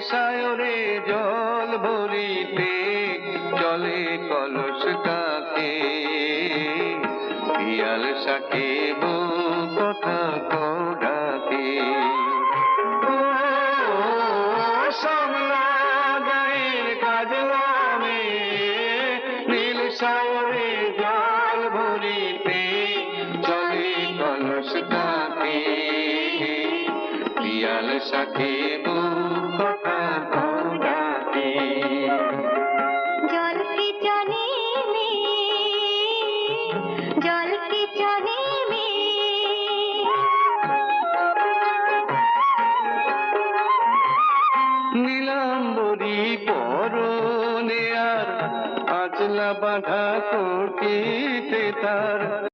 সায়রে জল ভরিতে চলে কলস কাকে, পিয়াল সাকিব কথা ডাকে। সমলা গায়ের কাজলামে নীল সায়রে জল ভরিতে চলে কলস কাকে, পিয়াল সাকিব কথা ডাকে। জল কি জানে মে, জল কি জানে মে, নীলাম্বরী পরনে আর আজলা বাঁধা কোটি